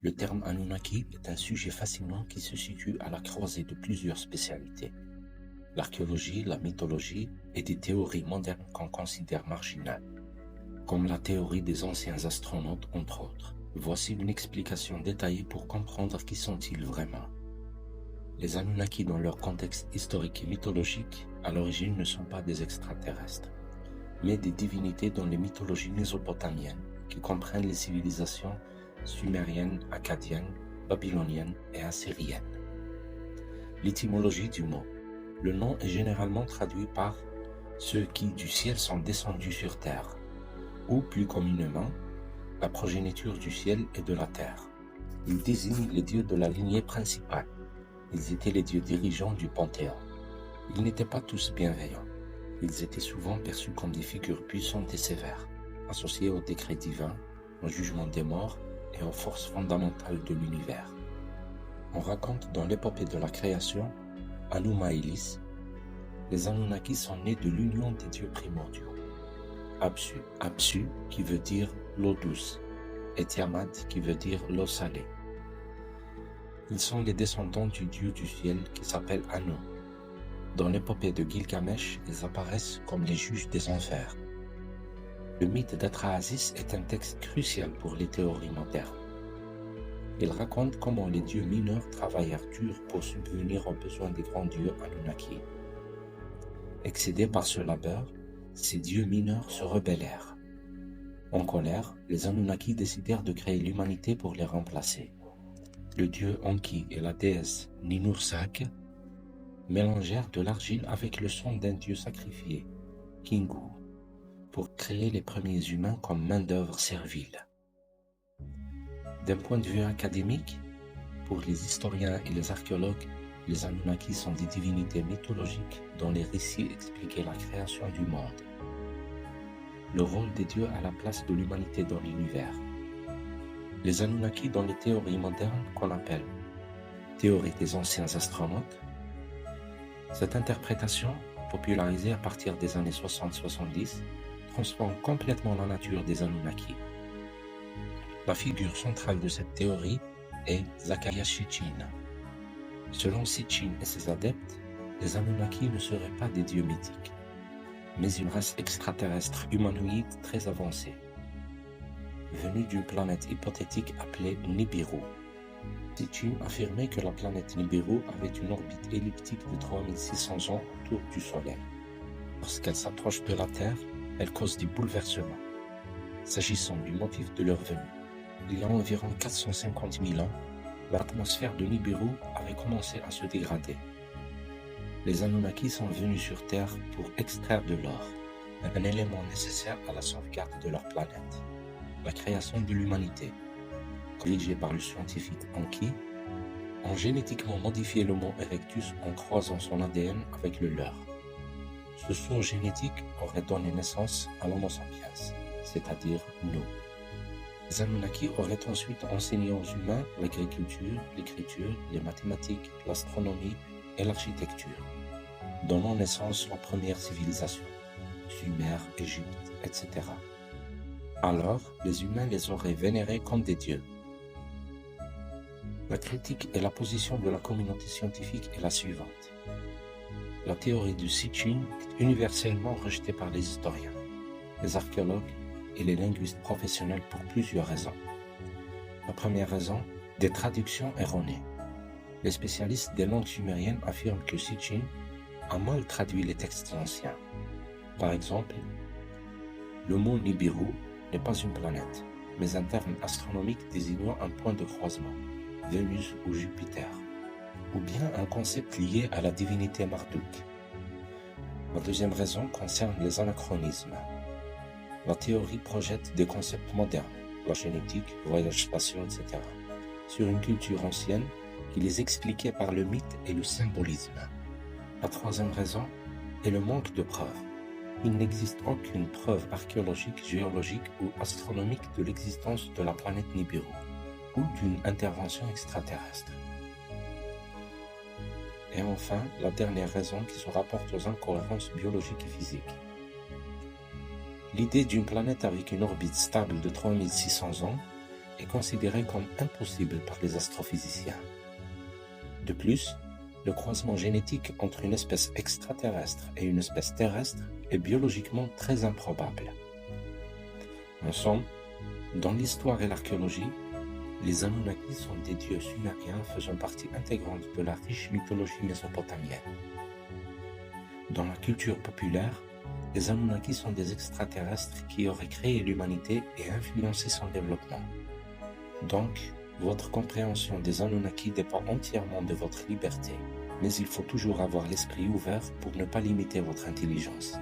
Le terme Anunnaki est un sujet fascinant qui se situe à la croisée de plusieurs spécialités. L'archéologie, la mythologie et des théories modernes qu'on considère marginales, comme la théorie des anciens astronautes entre autres. Voici une explication détaillée pour comprendre qui sont-ils vraiment. Les Anunnaki dans leur contexte historique et mythologique, à l'origine ne sont pas des extraterrestres, mais des divinités dans les mythologies mésopotamiennes, qui comprennent les civilisations sumériennes, akkadiennes, babyloniennes et assyriennes. L'étymologie du mot. Le nom est généralement traduit par « ceux qui du ciel sont descendus sur terre » ou plus communément, la progéniture du ciel et de la terre. Il désigne les dieux de la lignée principale. Ils étaient les dieux dirigeants du panthéon. Ils n'étaient pas tous bienveillants. Ils étaient souvent perçus comme des figures puissantes et sévères, associées aux décrets divins, au jugement des morts et aux forces fondamentales de l'univers. On raconte dans l'épopée de la création, Anu-Maïlis, les Anunnaki sont nés de l'union des dieux primordiaux. Apsu qui veut dire l'eau douce, et Tiamat qui veut dire l'eau salée. Ils sont les descendants du dieu du ciel qui s'appelle Anu. Dans l'épopée de Gilgamesh, ils apparaissent comme les juges des enfers. Le mythe d'Atrahasis est un texte crucial pour les théories modernes. Il raconte comment les dieux mineurs travaillèrent dur pour subvenir aux besoins des grands dieux Anunnaki. Excédés par ce labeur, ces dieux mineurs se rebellèrent. En colère, les Anunnaki décidèrent de créer l'humanité pour les remplacer. Le dieu Enki et la déesse Ninursak mélangèrent de l'argile avec le sang d'un dieu sacrifié, Kingu, pour créer les premiers humains comme main-d'œuvre servile. D'un point de vue académique, pour les historiens et les archéologues, les Anunnaki sont des divinités mythologiques dont les récits expliquaient la création du monde. Le rôle des dieux à la place de l'humanité dans l'univers. Les Anunnaki dans les théories modernes qu'on appelle théorie des anciens astronautes. Cette interprétation, popularisée à partir des années 60-70, transforme complètement la nature des Anunnaki. La figure centrale de cette théorie est Zecharia Sitchin. Selon Sitchin et ses adeptes, les Anunnaki ne seraient pas des dieux mythiques, mais une race extraterrestre humanoïde très avancée, venue d'une planète hypothétique appelée Nibiru. Sitchin affirmait que la planète Nibiru avait une orbite elliptique de 3600 ans autour du Soleil. Lorsqu'elle s'approche de la Terre, elle cause des bouleversements. S'agissant du motif de leur venue, il y a environ 450 000 ans, l'atmosphère de Nibiru avait commencé à se dégrader. Les Anunnaki sont venus sur Terre pour extraire de l'or, un élément nécessaire à la sauvegarde de leur planète. La création de l'humanité, corrigée par le scientifique Enki, ont génétiquement modifié l'Homo erectus en croisant son ADN avec le leur. Ce saut génétique aurait donné naissance à l'Homo sapiens, c'est-à-dire nous. Les Anunnaki auraient ensuite enseigné aux humains l'agriculture, l'écriture, les mathématiques, l'astronomie et l'architecture, donnant naissance aux premières civilisations, Sumer, Égypte, etc. Alors, les humains les auraient vénérés comme des dieux. La critique et la position de la communauté scientifique est la suivante. La théorie du Sitchin est universellement rejetée par les historiens, les archéologues et les linguistes professionnels pour plusieurs raisons. La première raison, des traductions erronées. Les spécialistes des langues sumériennes affirment que Sitchin a mal traduit les textes anciens. Par exemple, le mot Nibiru n'est pas une planète, mais un terme astronomique désignant un point de croisement, Vénus ou Jupiter, ou bien un concept lié à la divinité Marduk. La deuxième raison concerne les anachronismes. La théorie projette des concepts modernes, la génétique, le voyage spatial, etc., sur une culture ancienne qui les expliquait par le mythe et le symbolisme. La troisième raison est le manque de preuves. Il n'existe aucune preuve archéologique, géologique ou astronomique de l'existence de la planète Nibiru ou d'une intervention extraterrestre. Et enfin, la dernière raison qui se rapporte aux incohérences biologiques et physiques. L'idée d'une planète avec une orbite stable de 3600 ans est considéré comme impossible par les astrophysiciens. De plus, le croisement génétique entre une espèce extraterrestre et une espèce terrestre est biologiquement très improbable. En somme, dans l'histoire et l'archéologie, les Anunnaki sont des dieux sumériens faisant partie intégrante de la riche mythologie mésopotamienne. Dans la culture populaire, les Anunnaki sont des extraterrestres qui auraient créé l'humanité et influencé son développement. Donc, votre compréhension des Anunnaki dépend entièrement de votre liberté, mais il faut toujours avoir l'esprit ouvert pour ne pas limiter votre intelligence.